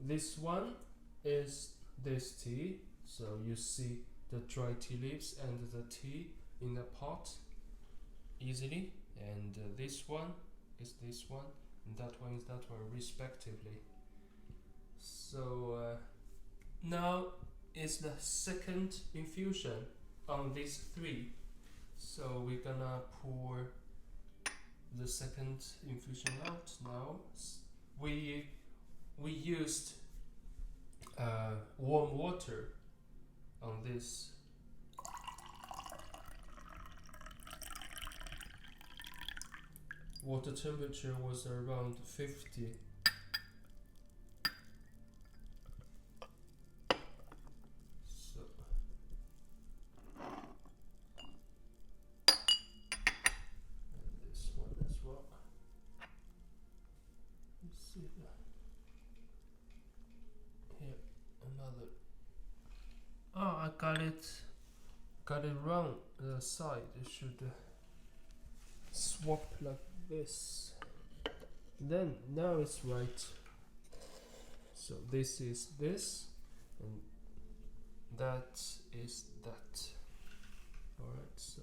this one is this tea. So you see the dry tea leaves and the tea in the pot easily. And this one is this one, and that one is that one, respectively. So now is the second infusion on these three. So we're gonna pour the second infusion out now. We used warm water on this. Water temperature was around 50. So and this one as well. Let's see that. Here another. Oh, I got it wrong. The side it should swap like this. Then now it's right. So this is this, and that is that. Alright, so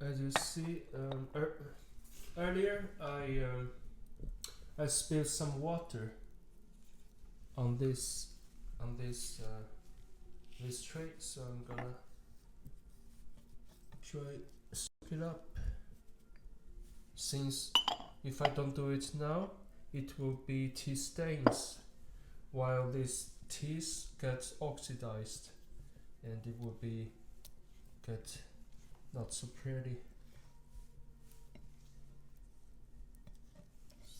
as you see, earlier I spilled some water on this this tray, so I'm gonna try soak it up. Since if I don't do it now, it will be tea stains, while this teas get oxidized, and it will be get not so pretty.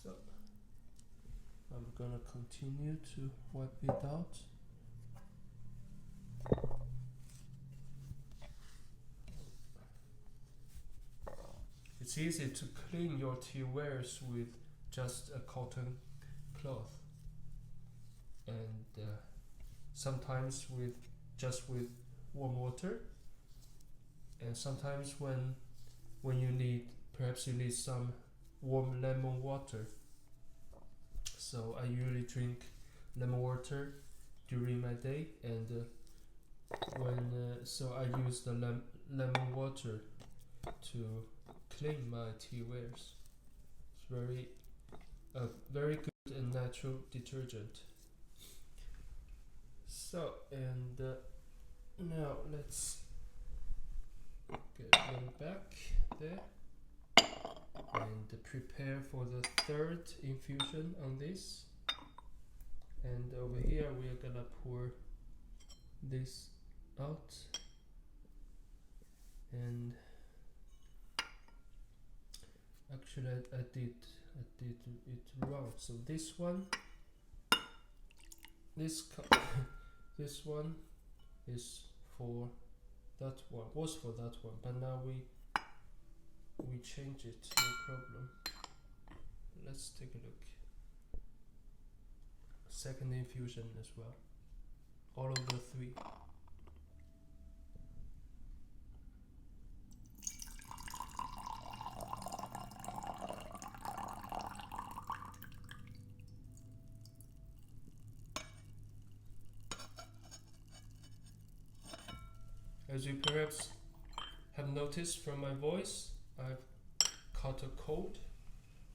So I'm gonna continue to wipe it out. It's easy to clean your tea wares with just a cotton cloth, and sometimes with warm water, and sometimes when you need, perhaps you need some warm lemon water. So I usually drink lemon water during my day, and so I use the lemon water to clean my tea wares. It's very good and natural detergent. So, and now let's get them back there and prepare for the third infusion on this. And over here we are gonna pour this out, and actually I did it wrong. So this one, this one is for that one, was for that one, but now we change it, no problem. Let's take a look. Second infusion as well, all of the three. As you perhaps have noticed from my voice, I've caught a cold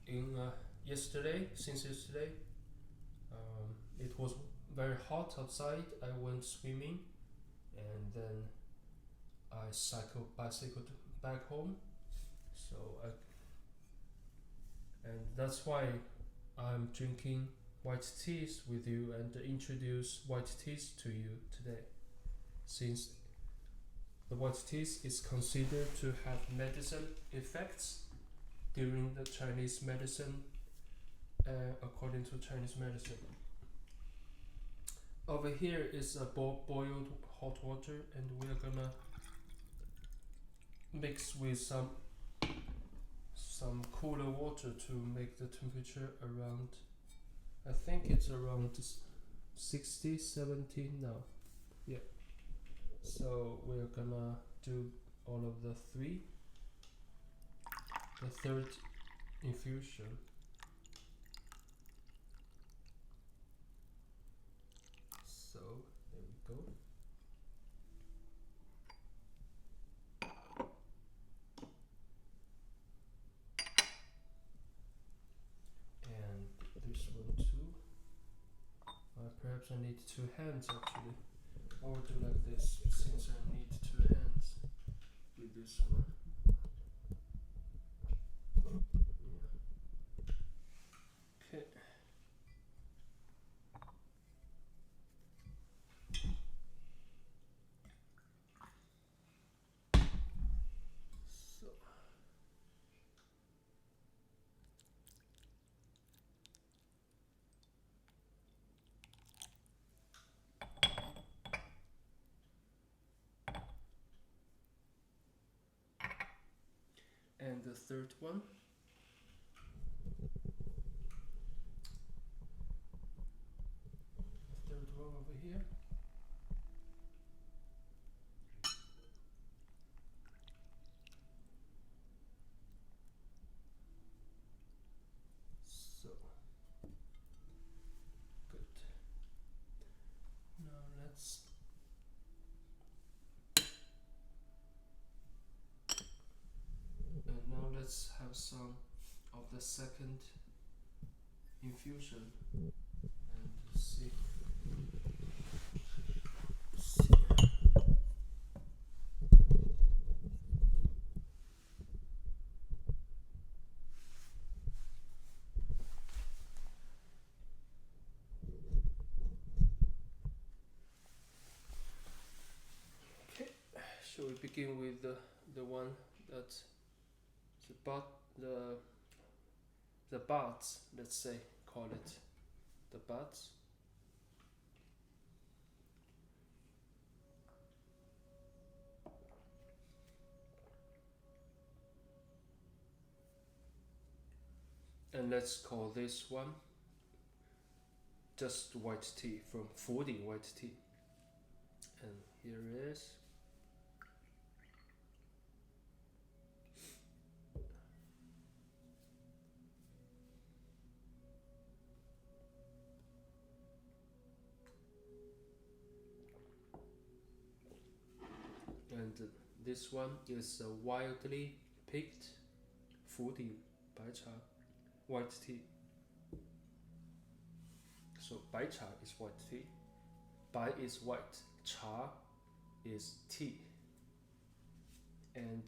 in since yesterday. It was very hot outside. I went swimming, and then I bicycled back home. So and that's why I'm drinking white teas with you and introduce white teas to you today, since the white teas is considered to have medicine effects during the Chinese medicine, according to Chinese medicine. Over here is a boiled hot water, and we are gonna mix with some cooler water to make the temperature around, I think it's around 60, 70 now. Yeah. So So we're gonna do all of the three. The third infusion. So there we go. And this one too. Perhaps I need two hands actually. I will do like this since I need two hands with this one. Okay. So and the third one. The third one over here. So good. Now let's have some of the second infusion and see. Okay, shall we begin with the one that the buds, let's say, call it the buds. And let's call this one just white tea from Fuding white tea. And here it is. And this one is a wildly picked Fuding Baicha white tea. So Baicha is white tea, Bai is white, Cha is tea. And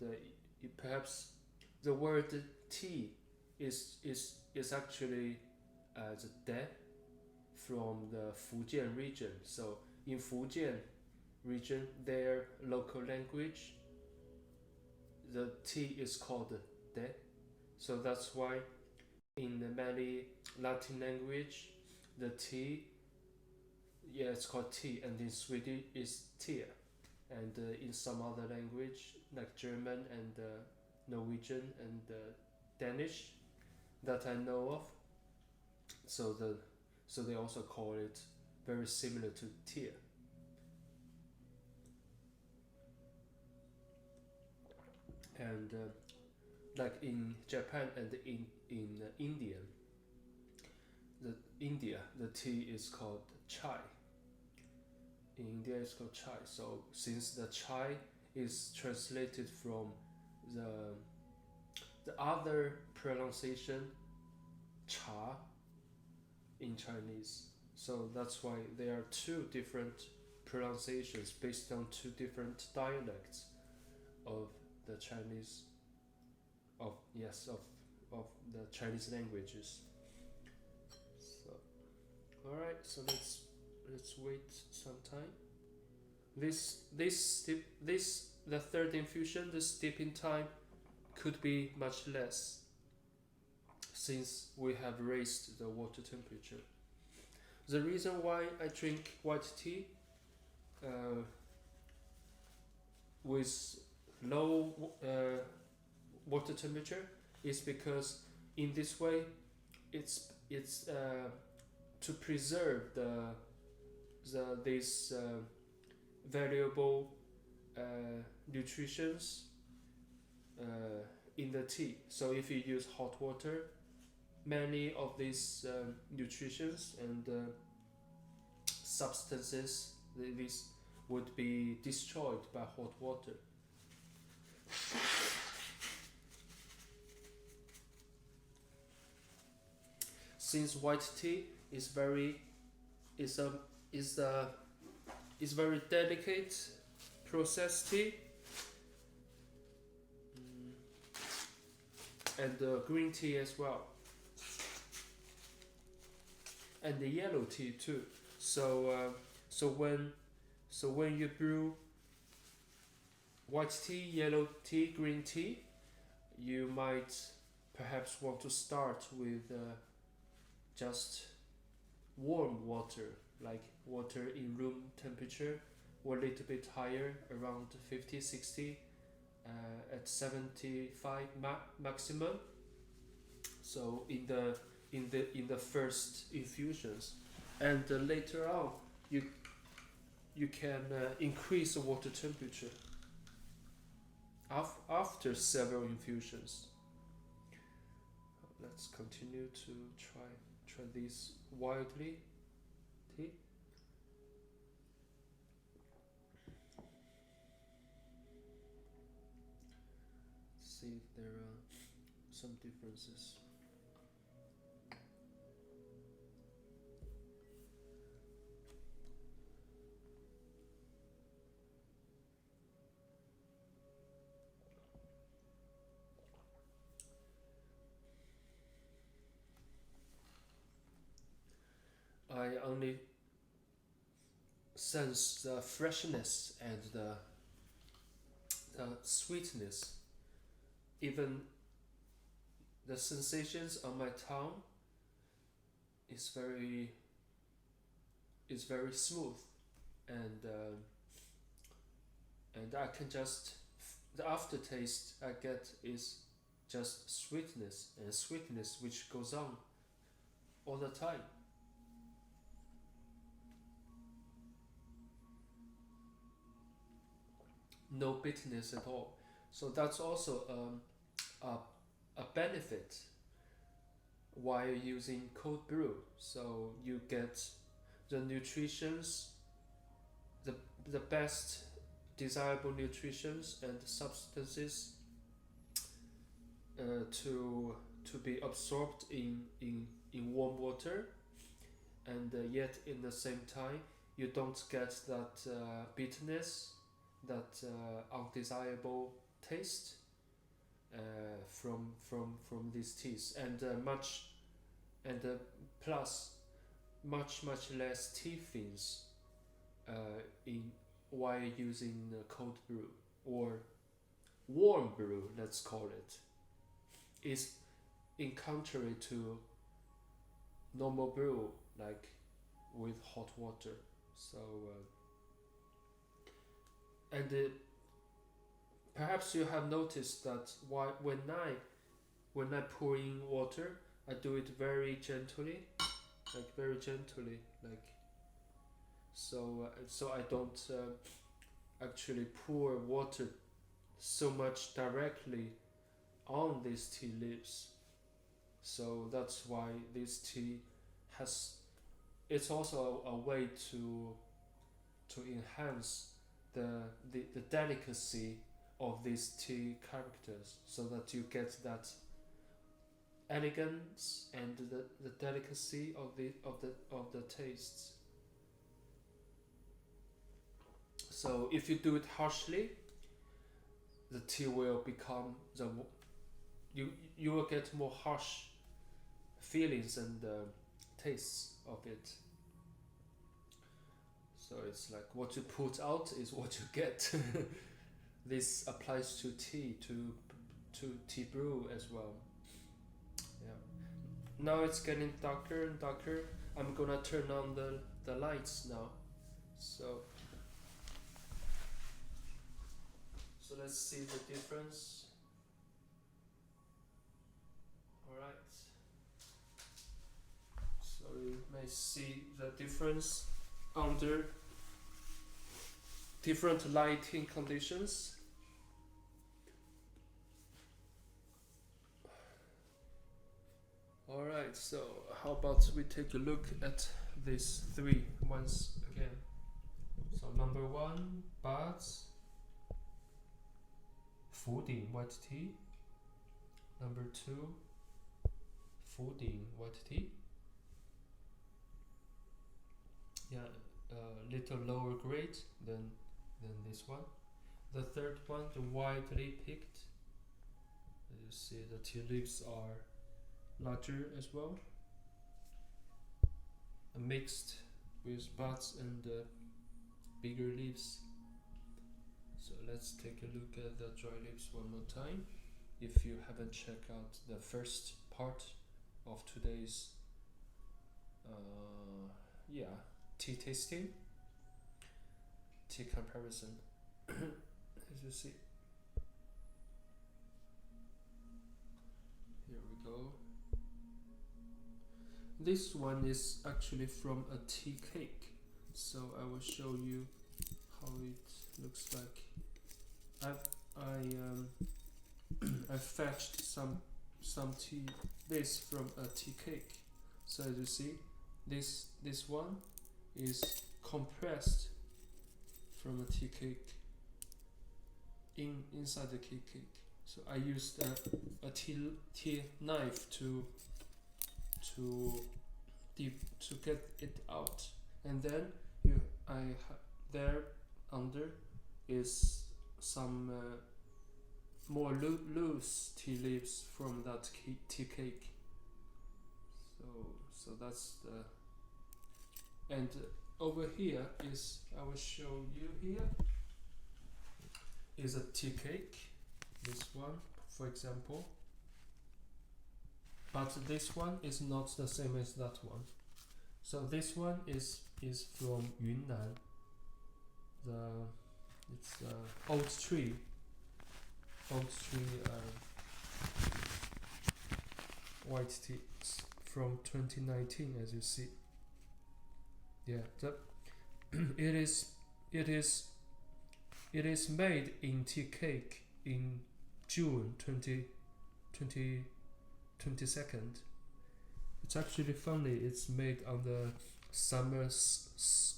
perhaps the word tea is actually the de from the Fujian region. So in Fujian region, their local language, the tea is called de. So that's why in many Latin language, the tea, yeah, it's called tea, and in Swedish is tea, and in some other language like German and Norwegian and Danish that I know of, so they also call it very similar to tea. And like in Japan and in India, the tea is called chai. In India, it's called chai. So since the chai is translated from the other pronunciation cha in Chinese, so that's why there are two different pronunciations based on two different dialects of the Chinese of the Chinese languages. So alright, so let's wait some time. The third infusion, the steeping time could be much less since we have raised the water temperature. The reason why I drink white tea with low water temperature is because in this way it's to preserve this valuable nutritions in the tea. So if you use hot water, many of these nutritions and substances, these would be destroyed by hot water. Since white tea is very is a is a is very delicate processed tea, and green tea as well, and the yellow tea too. So when you brew white tea, yellow tea, green tea, you might perhaps want to start with just warm water, like water in room temperature, or a little bit higher, around 50, 60, at 75 maximum. So in the first infusions, and later on you can increase the water temperature after several infusions. Let's continue to try this wildly tea. See if there are some differences. I only sense the freshness and the sweetness. Even the sensations on my tongue is very smooth, and I can just the aftertaste I get is just sweetness, and sweetness which goes on all the time. No bitterness at all. So that's also a benefit while using cold brew. So you get the nutritions, the best desirable nutritions and substances to be absorbed in warm water, and yet in the same time you don't get that bitterness, that undesirable taste from these teas, and plus much less tea fins in while using cold brew or warm brew, let's call it, is in contrary to normal brew, like with hot water. So and perhaps you have noticed that when I pour in water, I do it very gently, like so I don't actually pour water so much directly on these tea leaves. So that's why this tea has, it's also a way to enhance the delicacy of these tea characters, so that you get that elegance and the delicacy of the tastes. So if you do it harshly, the tea will become you will get more harsh feelings and tastes of it. So it's like what you put out is what you get. This applies to tea, to tea brew as well. Yeah. Now it's getting darker and darker. I'm gonna turn on the lights now. So let's see the difference. Alright. So you may see the difference under different lighting conditions. Alright, so how about we take a look at these three once again. So number one, buds, Fuding white tea. Number two, Fuding white tea. Yeah, little lower grade than this one. The third one, the widely picked. You see the tea leaves are larger as well, mixed with buds and bigger leaves. So let's take a look at the dry leaves one more time. If you haven't checked out the first part of today's tea tasting, tea comparison, as you see, here we go. This one is actually from a tea cake, so I will show you how it looks like. I fetched some tea this from a tea cake. So as you see, this one is compressed from a tea cake inside the tea cake. So I used a tea knife to get it out, and then there under is some more loose tea leaves from that tea cake. So that's the, and over here is, I will show you here, is a tea cake, this one for example, but this one is not the same as that one. So this one is from Yunnan. It's old tree white tea from 2019, as you see. Yeah, it is made in tea cake in June 22nd. It's actually funny. It's made on the summer solstice.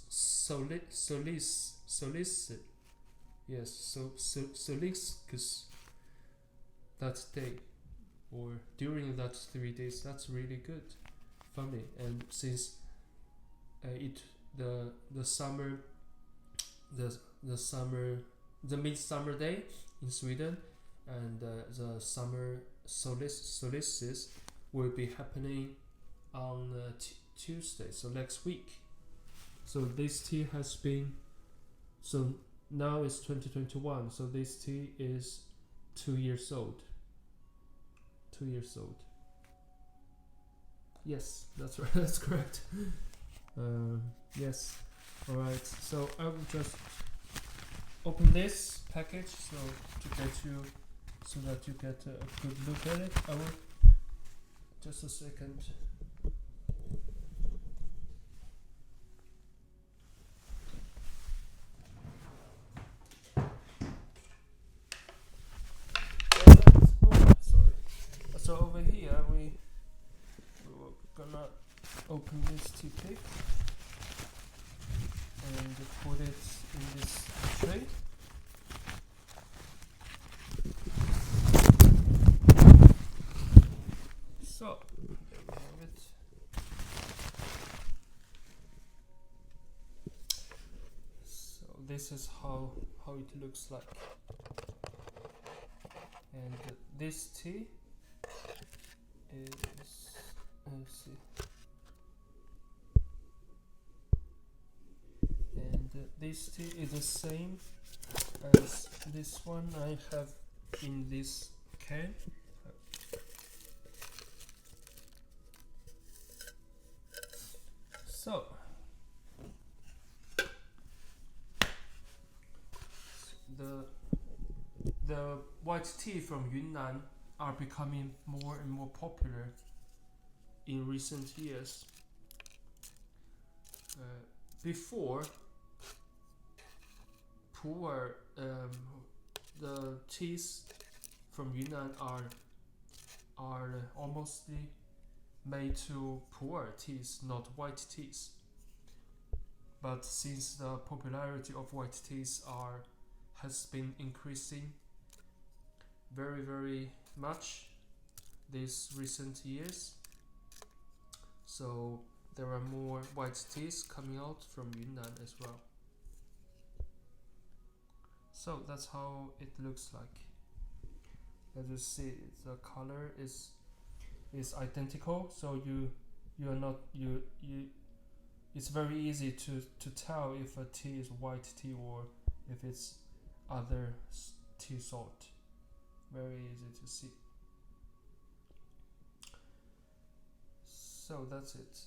Yes, solstice that day, or during that 3 days. That's really good, funny. And since the midsummer day in Sweden, and the summer solstice will be happening on Tuesday, so next week. So this tea has been, so now it's 2021, so this tea is 2 years old. 2 years old. Yes, that's right. That's correct. Yes. All right. So I will just open this package so that you get a good look at it. I will just a second. Sorry. So over here we're gonna open this tea cake and put it in this tray. So there we have it. So this is how it looks like. And this tea is, let's see. And this tea is the same as this one I have in this can. So the white tea from Yunnan are becoming more and more popular in recent years. Before, Pu'er, the teas from Yunnan are almost made to pu'er teas, not white teas. But since the popularity of white teas has been increasing very much these recent years, so there are more white teas coming out from Yunnan as well. So that's how it looks like. As you see, the color is identical, so you're not you it's very easy to tell if a tea is white tea or if it's other tea salt. Very easy to see. So that's it.